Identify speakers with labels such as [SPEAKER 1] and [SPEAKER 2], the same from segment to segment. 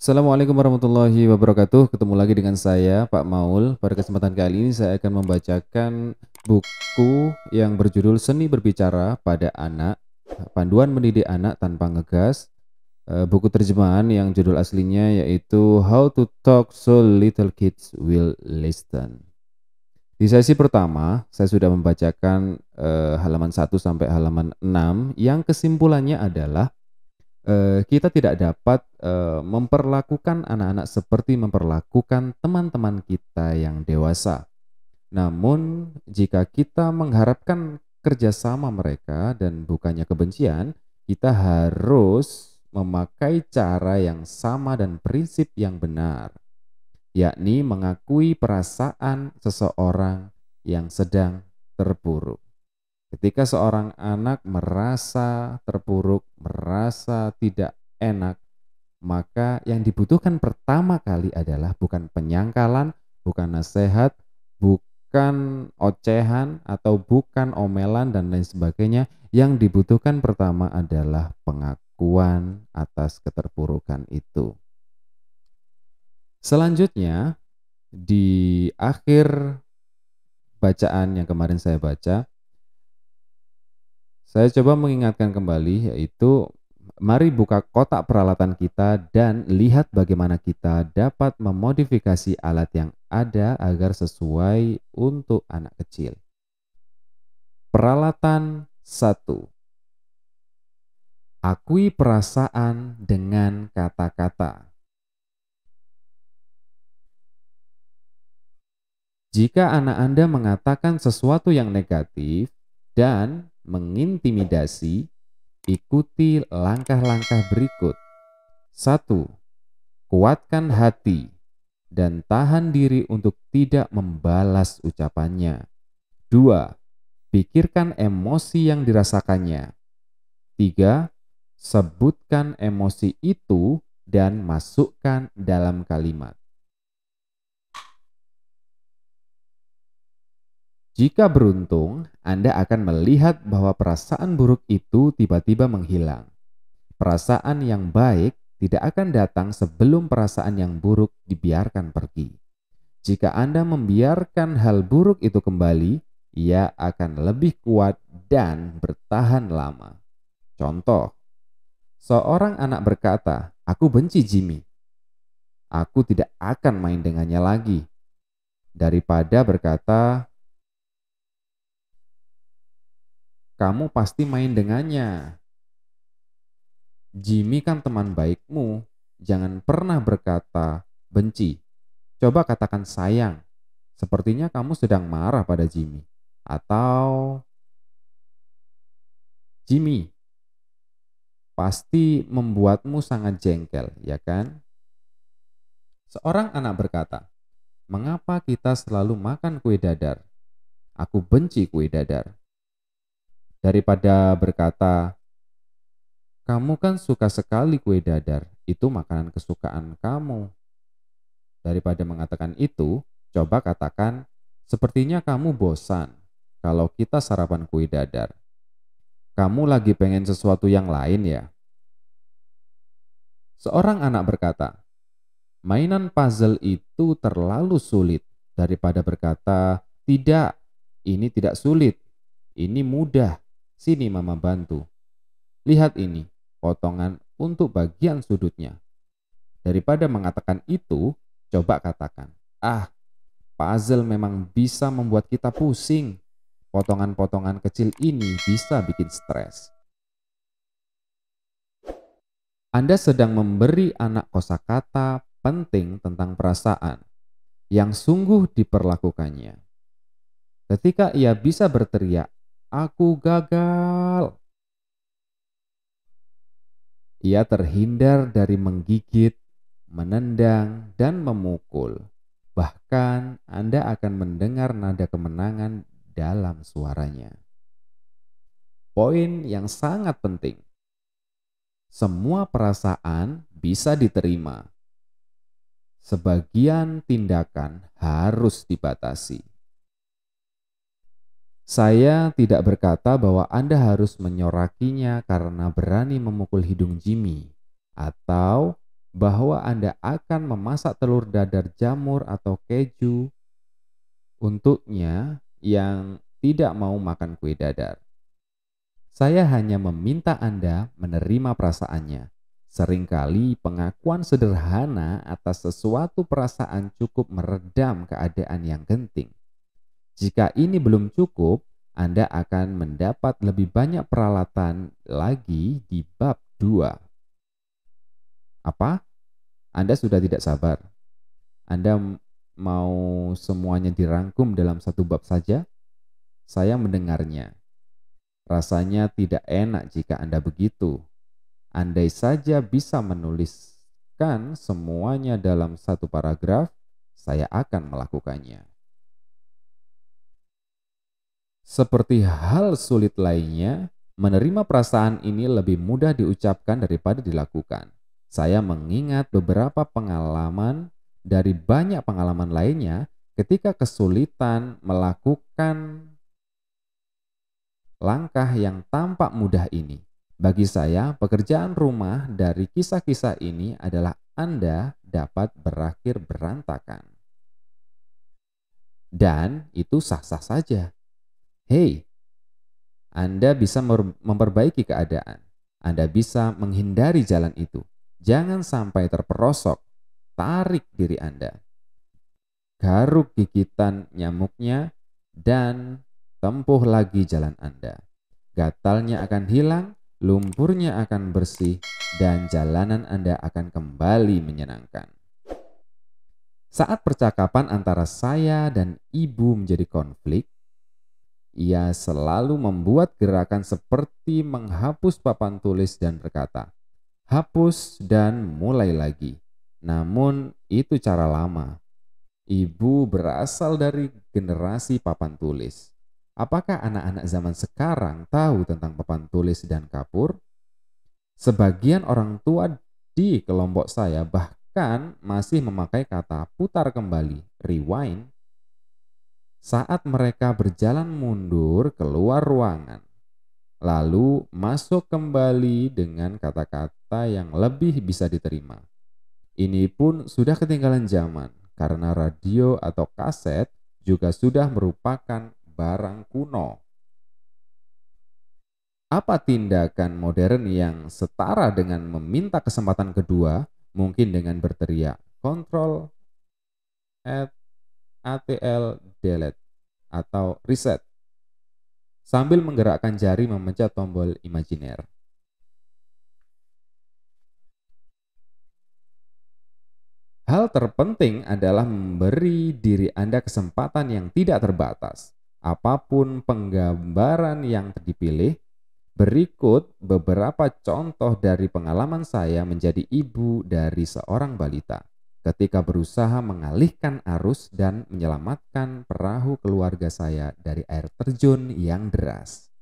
[SPEAKER 1] Assalamualaikum warahmatullahi wabarakatuh. Ketemu lagi dengan saya, Pak Maul. Pada kesempatan kali ini saya akan membacakan buku yang berjudul Seni Berbicara pada Anak, Panduan Mendidik Anak Tanpa Ngegas. Buku terjemahan yang judul aslinya yaitu How to Talk So Little Kids Will Listen. Di sesi pertama, saya sudah membacakan halaman 1 sampai halaman 6 yang kesimpulannya adalah kita tidak dapat, memperlakukan anak-anak seperti memperlakukan teman-teman kita yang dewasa. Namun, jika kita mengharapkan kerjasama mereka dan bukannya kebencian, kita harus memakai cara yang sama dan prinsip yang benar, yakni mengakui perasaan seseorang yang sedang terpuruk. Ketika seorang anak merasa terpuruk, merasa tidak enak, maka yang dibutuhkan pertama kali adalah bukan penyangkalan, bukan nasihat, bukan ocehan, atau bukan omelan dan lain sebagainya. Yang dibutuhkan pertama adalah pengakuan atas keterpurukan itu. Selanjutnya, di akhir bacaan yang kemarin saya baca, saya coba mengingatkan kembali, yaitu mari buka kotak peralatan kita dan lihat bagaimana kita dapat memodifikasi alat yang ada agar sesuai untuk anak kecil. Peralatan 1. Akui perasaan dengan kata-kata. Jika anak Anda mengatakan sesuatu yang negatif dan mengintimidasi, ikuti langkah-langkah berikut. 1. Kuatkan hati dan tahan diri untuk tidak membalas ucapannya. 2. Pikirkan emosi yang dirasakannya. 3. Sebutkan emosi itu dan masukkan dalam kalimat. Jika beruntung, Anda akan melihat bahwa perasaan buruk itu tiba-tiba menghilang. Perasaan yang baik tidak akan datang sebelum perasaan yang buruk dibiarkan pergi. Jika Anda membiarkan hal buruk itu kembali, ia akan lebih kuat dan bertahan lama. Contoh, seorang anak berkata, "Aku benci Jimmy. Aku tidak akan main dengannya lagi." Daripada berkata, "Kamu pasti main dengannya. Jimmy kan teman baikmu. Jangan pernah berkata benci. Coba katakan sayang. Sepertinya kamu sedang marah pada Jimmy." Atau, "Jimmy pasti membuatmu sangat jengkel, ya kan?" Seorang anak berkata, "Mengapa kita selalu makan kue dadar? Aku benci kue dadar." Daripada berkata, "Kamu kan suka sekali kue dadar, itu makanan kesukaan kamu." Daripada mengatakan itu, coba katakan, "Sepertinya kamu bosan kalau kita sarapan kue dadar. Kamu lagi pengen sesuatu yang lain ya?" Seorang anak berkata, "Mainan puzzle itu terlalu sulit." Daripada berkata, "Tidak, ini tidak sulit. Ini mudah. Sini mama bantu. Lihat ini, potongan untuk bagian sudutnya." Daripada mengatakan itu, coba katakan, "Ah, puzzle memang bisa membuat kita pusing. Potongan-potongan kecil ini bisa bikin stres." Anda sedang memberi anak kosakata penting tentang perasaan yang sungguh diperlakukannya. Ketika ia bisa berteriak, "Aku gagal," ia terhindar dari menggigit, menendang, dan memukul. Bahkan Anda akan mendengar nada kemenangan dalam suaranya. Poin yang sangat penting. Semua perasaan bisa diterima. Sebagian tindakan harus dibatasi. Saya tidak berkata bahwa Anda harus menyorakinya karena berani memukul hidung Jimmy, atau bahwa Anda akan memasak telur dadar jamur atau keju untuknya yang tidak mau makan kue dadar. Saya hanya meminta Anda menerima perasaannya. Seringkali pengakuan sederhana atas sesuatu perasaan cukup meredam keadaan yang genting. Jika ini belum cukup, Anda akan mendapat lebih banyak peralatan lagi di bab 2. Apa? Anda sudah tidak sabar? Anda mau semuanya dirangkum dalam satu bab saja? Saya mendengarnya. Rasanya tidak enak jika Anda begitu. Andai saja bisa menuliskan semuanya dalam satu paragraf, saya akan melakukannya. Seperti hal sulit lainnya, menerima perasaan ini lebih mudah diucapkan daripada dilakukan. Saya mengingat beberapa pengalaman dari banyak pengalaman lainnya ketika kesulitan melakukan langkah yang tampak mudah ini. Bagi saya, pekerjaan rumah dari kisah-kisah ini adalah Anda dapat berakhir berantakan. Dan itu sah-sah saja. Hei, Anda bisa memperbaiki keadaan. Anda bisa menghindari jalan itu. Jangan sampai terperosok. Tarik diri Anda. Garuk gigitan nyamuknya dan tempuh lagi jalan Anda. Gatalnya akan hilang, lumpurnya akan bersih, dan jalanan Anda akan kembali menyenangkan. Saat percakapan antara saya dan ibu menjadi konflik, ia selalu membuat gerakan seperti menghapus papan tulis dan berkata, "Hapus dan mulai lagi." Namun itu cara lama. Ibu berasal dari generasi papan tulis. Apakah anak-anak zaman sekarang tahu tentang papan tulis dan kapur? Sebagian orang tua di kelompok saya bahkan masih memakai kata putar kembali, rewind, saat mereka berjalan mundur keluar ruangan, lalu masuk kembali dengan kata-kata yang lebih bisa diterima. Ini pun sudah ketinggalan zaman karena radio atau kaset juga sudah merupakan barang kuno. Apa tindakan modern yang setara dengan meminta kesempatan kedua? Mungkin dengan berteriak Ctrl ATL delete atau reset sambil menggerakkan jari memencet tombol imajiner. Hal terpenting adalah memberi diri Anda kesempatan yang tidak terbatas. Apapun penggambaran yang dipilih, berikut beberapa contoh dari pengalaman saya menjadi ibu dari seorang balita ketika berusaha mengalihkan arus dan menyelamatkan perahu keluarga saya dari air terjun yang deras.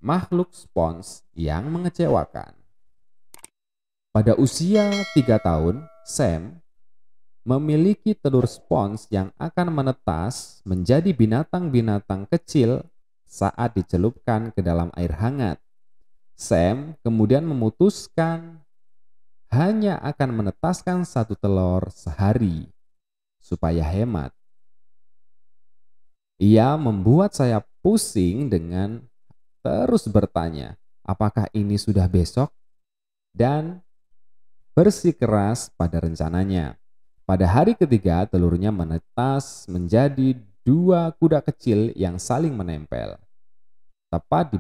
[SPEAKER 1] Makhluk spons yang mengecewakan. Pada usia 3 tahun, Sam memiliki telur spons yang akan menetas menjadi binatang-binatang kecil saat dicelupkan ke dalam air hangat. Sam kemudian memutuskan hanya akan menetaskan 1 telur sehari supaya hemat. Ia membuat saya pusing dengan terus bertanya, apakah ini sudah besok? Dan bersikeras pada rencananya. Pada hari ketiga, telurnya menetas menjadi 2 kuda kecil yang saling menempel, tepat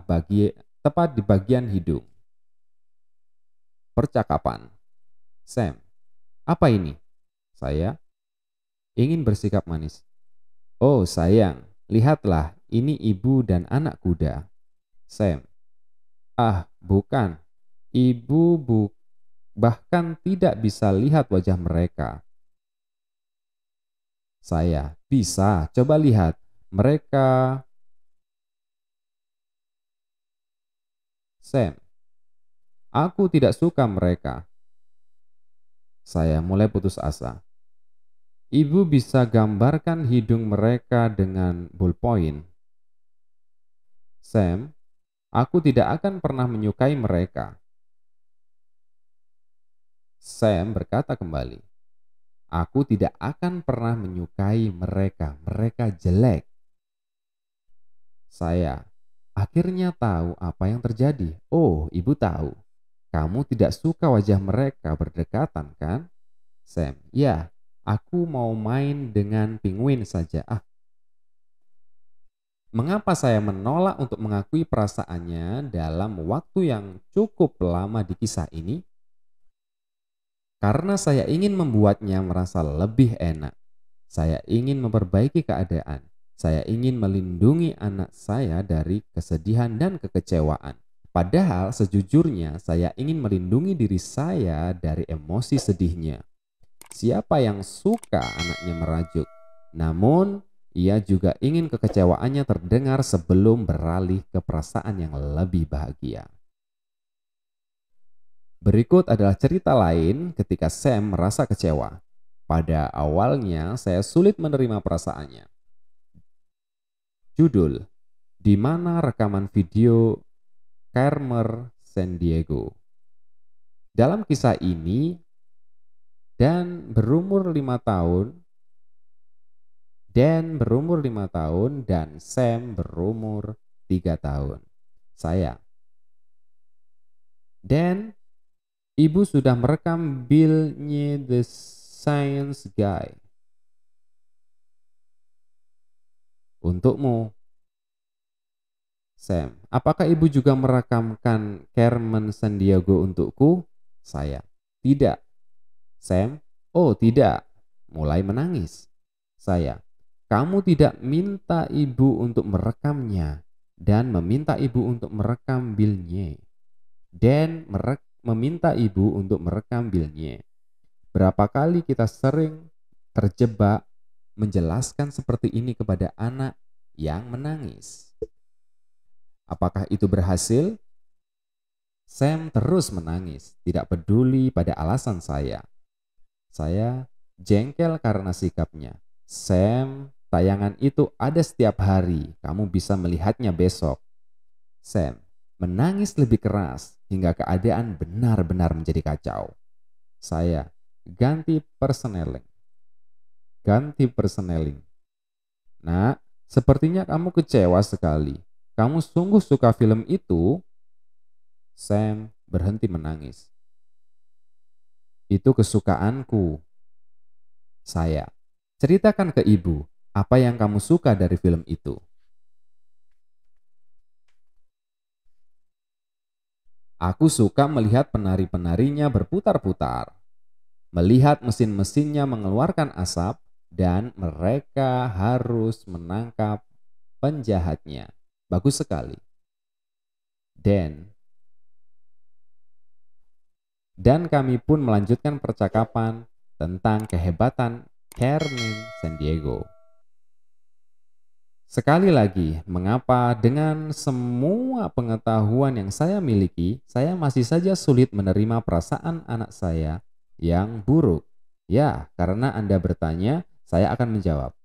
[SPEAKER 1] di bagian hidung. Percakapan. Sam, apa ini? Saya ingin bersikap manis. Oh sayang, lihatlah, ini ibu dan anak kuda. Sam, ah bukan, ibu bahkan tidak bisa lihat wajah mereka. Saya, bisa, coba lihat. Mereka. Sam, aku tidak suka mereka. Saya mulai putus asa. Ibu bisa gambarkan hidung mereka dengan ballpoint. Sam, aku tidak akan pernah menyukai mereka. Sam berkata kembali, "Aku tidak akan pernah menyukai mereka. Mereka jelek." Saya akhirnya tahu apa yang terjadi. "Oh, ibu tahu. Kamu tidak suka wajah mereka berdekatan, kan?" Sam, "Ya, aku mau main dengan penguin saja." Mengapa saya menolak untuk mengakui perasaannya dalam waktu yang cukup lama di kisah ini? Karena saya ingin membuatnya merasa lebih enak. Saya ingin memperbaiki keadaan. Saya ingin melindungi anak saya dari kesedihan dan kekecewaan. Padahal sejujurnya saya ingin melindungi diri saya dari emosi sedihnya. Siapa yang suka anaknya merajuk? Namun, ia juga ingin kekecewaannya terdengar sebelum beralih ke perasaan yang lebih bahagia. Berikut adalah cerita lain ketika Sam merasa kecewa. Pada awalnya, saya sulit menerima perasaannya. Judul, "Di mana rekaman video Carmen Sandiego?" Dalam kisah ini, Dan berumur 5 tahun dan Sam berumur 3 tahun. Saya. Dan ibu sudah merekam Bill-nya The Science Guy. Untukmu, Sam. Apakah ibu juga merekamkan Carmen Sandiego untukku? Saya. Tidak. Sam. Oh tidak. Mulai menangis. Saya. Kamu tidak minta ibu untuk merekamnya dan meminta ibu untuk merekam Bill-nya. Dan meminta ibu untuk merekam Bill-nya. Berapa kali kita sering terjebak menjelaskan seperti ini kepada anak yang menangis. Apakah itu berhasil? Sam terus menangis, tidak peduli pada alasan saya. Saya jengkel karena sikapnya. Sam, tayangan itu ada setiap hari, kamu bisa melihatnya besok. Sam menangis lebih keras hingga keadaan benar-benar menjadi kacau. Saya ganti perseneling. Nah, sepertinya kamu kecewa sekali. Kamu sungguh suka film itu? Sam berhenti menangis. Itu kesukaanku. Saya, ceritakan ke ibu apa yang kamu suka dari film itu. Aku suka melihat penari-penarinya berputar-putar, melihat mesin-mesinnya mengeluarkan asap, dan mereka harus menangkap penjahatnya. Bagus sekali. Dan kami pun melanjutkan percakapan tentang kehebatan Carmen Sandiego. Sekali lagi, mengapa dengan semua pengetahuan yang saya miliki, saya masih saja sulit menerima perasaan anak saya yang buruk? Ya, karena Anda bertanya, saya akan menjawab.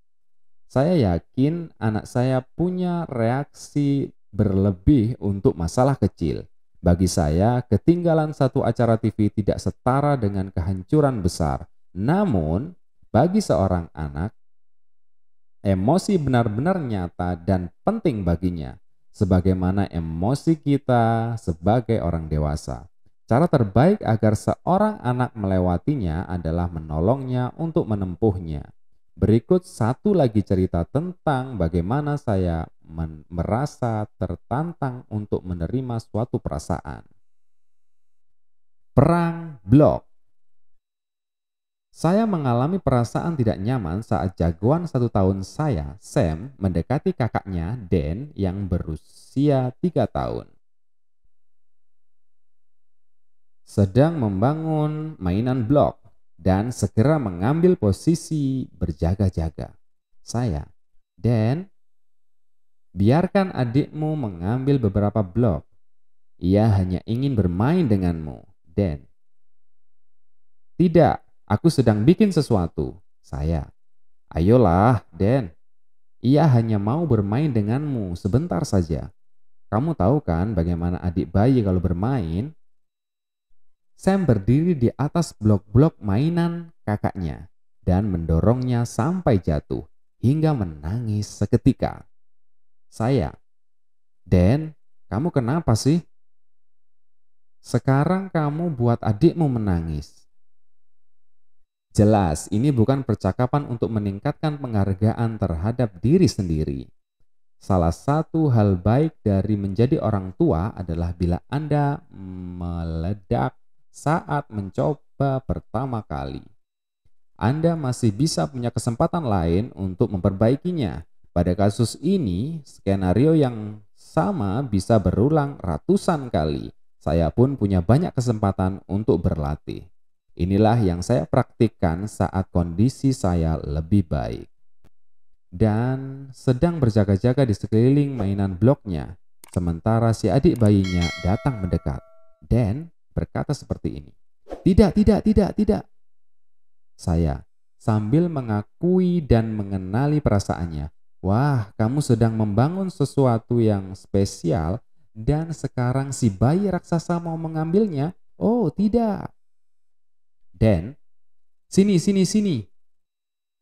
[SPEAKER 1] Saya yakin anak saya punya reaksi berlebih untuk masalah kecil. Bagi saya, ketinggalan satu acara TV tidak setara dengan kehancuran besar. Namun, bagi seorang anak, emosi benar-benar nyata dan penting baginya, sebagaimana emosi kita sebagai orang dewasa. Cara terbaik agar seorang anak melewatinya adalah menolongnya untuk menempuhnya. Berikut satu lagi cerita tentang bagaimana saya merasa tertantang untuk menerima suatu perasaan. Perang blok. Saya mengalami perasaan tidak nyaman saat jagoan 1 tahun saya, Sam, mendekati kakaknya, Dan, yang berusia 3 tahun. Sedang membangun mainan blok dan segera mengambil posisi berjaga-jaga. Saya, Dan, biarkan adikmu mengambil beberapa blok. Ia hanya ingin bermain denganmu, Dan. Tidak. Aku sedang bikin sesuatu. Saya, ayolah, Dan. Ia hanya mau bermain denganmu sebentar saja. Kamu tahu kan bagaimana adik bayi kalau bermain? Sam berdiri di atas blok-blok mainan kakaknya dan mendorongnya sampai jatuh hingga menangis seketika. Saya, "Dan, kamu kenapa sih? Sekarang kamu buat adikmu menangis." Jelas, ini bukan percakapan untuk meningkatkan penghargaan terhadap diri sendiri. Salah satu hal baik dari menjadi orang tua adalah bila Anda meledak saat mencoba pertama kali. Anda masih bisa punya kesempatan lain untuk memperbaikinya. Pada kasus ini, skenario yang sama bisa berulang ratusan kali. Saya pun punya banyak kesempatan untuk berlatih. Inilah yang saya praktikkan saat kondisi saya lebih baik. Dan sedang berjaga-jaga di sekeliling mainan bloknya, sementara si adik bayinya datang mendekat. Dan berkata seperti ini, "Tidak, tidak, tidak, tidak." Saya sambil mengakui dan mengenali perasaannya. "Wah, kamu sedang membangun sesuatu yang spesial dan sekarang si bayi raksasa mau mengambilnya." "Oh, tidak." "Dan, sini, sini, sini."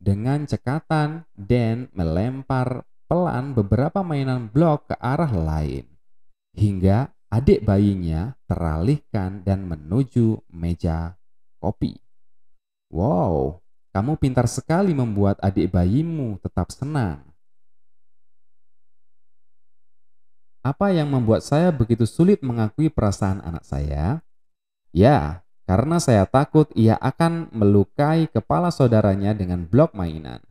[SPEAKER 1] Dengan cekatan, Dan melempar pelan beberapa mainan blok ke arah lain, hingga adik bayinya teralihkan dan menuju meja kopi. "Wow, kamu pintar sekali membuat adik bayimu tetap senang." Apa yang membuat saya begitu sulit mengakui perasaan anak saya? Ya, karena saya takut ia akan melukai kepala saudaranya dengan blok mainan.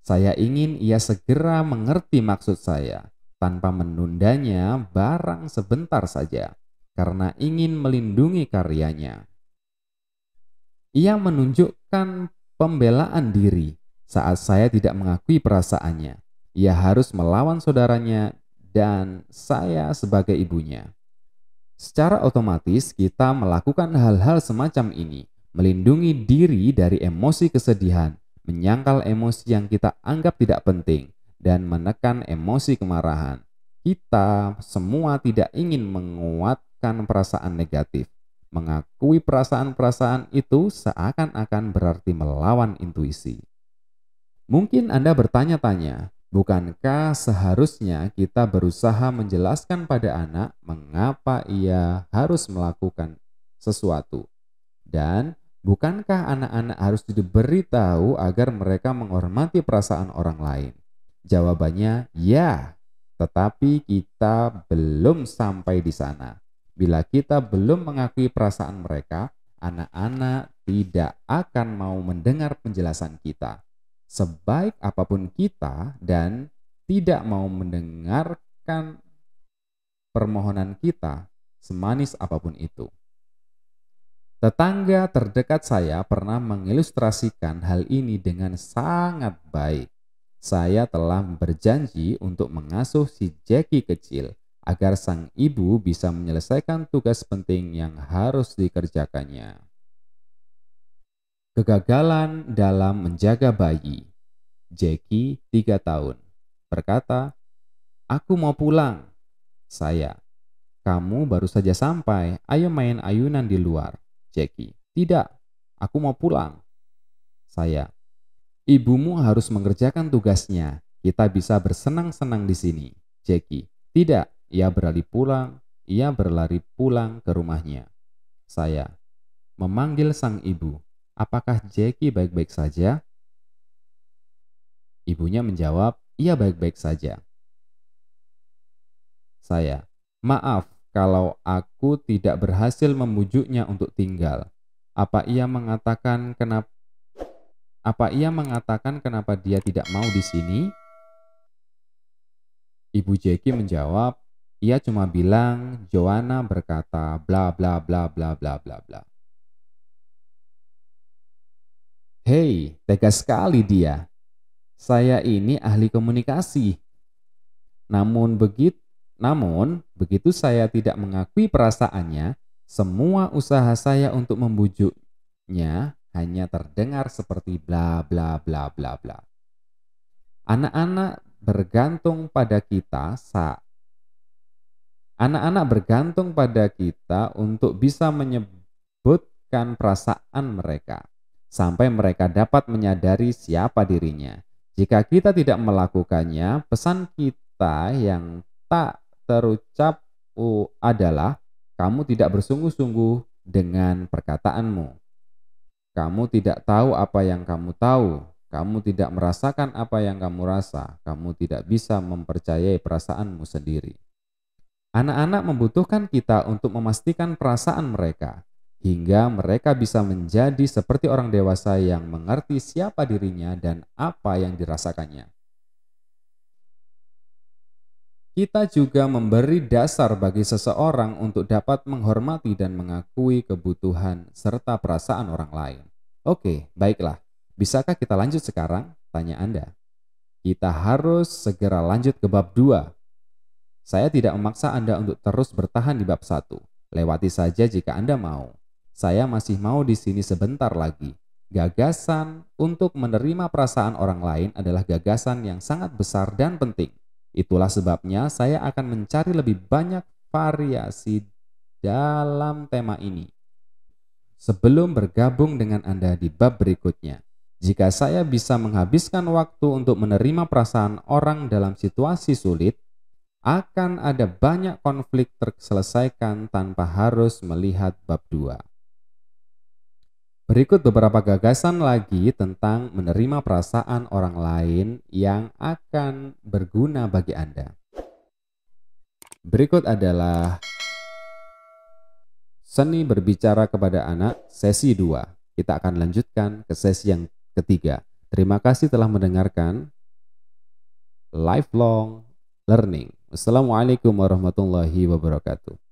[SPEAKER 1] Saya ingin ia segera mengerti maksud saya, tanpa menundanya barang sebentar saja, karena ingin melindungi karyanya. Ia menunjukkan pembelaan diri saat saya tidak mengakui perasaannya. Ia harus melawan saudaranya dan saya sebagai ibunya. Secara otomatis kita melakukan hal-hal semacam ini, melindungi diri dari emosi kesedihan, menyangkal emosi yang kita anggap tidak penting, dan menekan emosi kemarahan. Kita semua tidak ingin menguatkan perasaan negatif. Mengakui perasaan-perasaan itu seakan-akan berarti melawan intuisi. Mungkin Anda bertanya-tanya, bukankah seharusnya kita berusaha menjelaskan pada anak mengapa ia harus melakukan sesuatu? Dan bukankah anak-anak harus diberitahu agar mereka menghormati perasaan orang lain? Jawabannya ya, tetapi kita belum sampai di sana. Bila kita belum mengakui perasaan mereka, anak-anak tidak akan mau mendengar penjelasan kita. Sebaik apapun kita dan tidak mau mendengarkan permohonan kita, semanis apapun itu. Tetangga terdekat saya pernah mengilustrasikan hal ini dengan sangat baik. Saya telah berjanji untuk mengasuh si Jackie kecil agar sang ibu bisa menyelesaikan tugas penting yang harus dikerjakannya. Kegagalan dalam menjaga bayi. Jackie, 3 tahun, berkata, "Aku mau pulang." Saya, "Kamu baru saja sampai, ayo main ayunan di luar." Jackie, "Tidak, aku mau pulang." Saya, "Ibumu harus mengerjakan tugasnya. Kita bisa bersenang-senang di sini." Jackie, "Tidak." Ia berlari pulang ke rumahnya. Saya memanggil sang ibu, "Apakah Jackie baik-baik saja?" Ibunya menjawab, "Ia baik-baik saja." Saya, "Maaf kalau aku tidak berhasil membujuknya untuk tinggal. Apa ia mengatakan kenapa dia tidak mau di sini?" Ibu Jackie menjawab, "Ia cuma bilang Joanna berkata bla bla bla bla bla bla bla." Hei, tega sekali dia. Saya ini ahli komunikasi. Namun begitu saya tidak mengakui perasaannya, semua usaha saya untuk membujuknya hanya terdengar seperti bla bla bla bla bla. Anak-anak bergantung pada kita untuk bisa menyebut melembutkan perasaan mereka sampai mereka dapat menyadari siapa dirinya. Jika kita tidak melakukannya, pesan kita yang tak terucap adalah kamu tidak bersungguh-sungguh dengan perkataanmu. Kamu tidak tahu apa yang kamu tahu. Kamu tidak merasakan apa yang kamu rasa. Kamu tidak bisa mempercayai perasaanmu sendiri. Anak-anak membutuhkan kita untuk memastikan perasaan mereka, hingga mereka bisa menjadi seperti orang dewasa yang mengerti siapa dirinya dan apa yang dirasakannya. Kita juga memberi dasar bagi seseorang untuk dapat menghormati dan mengakui kebutuhan serta perasaan orang lain. Oke, baiklah. Bisakah kita lanjut sekarang? Tanya Anda. Kita harus segera lanjut ke bab 2. Saya tidak memaksa Anda untuk terus bertahan di bab 1. Lewati saja jika Anda mau. Saya masih mau di sini sebentar lagi. Gagasan untuk menerima perasaan orang lain adalah gagasan yang sangat besar dan penting. Itulah sebabnya saya akan mencari lebih banyak variasi dalam tema ini sebelum bergabung dengan Anda di bab berikutnya. Jika saya bisa menghabiskan waktu untuk menerima perasaan orang dalam situasi sulit, akan ada banyak konflik terselesaikan tanpa harus melihat bab 2. Berikut beberapa gagasan lagi tentang menerima perasaan orang lain yang akan berguna bagi Anda. Berikut adalah seni berbicara kepada anak sesi 2. Kita akan lanjutkan ke sesi yang ketiga. Terima kasih telah mendengarkan Lifelong Learning. Wassalamualaikum warahmatullahi wabarakatuh.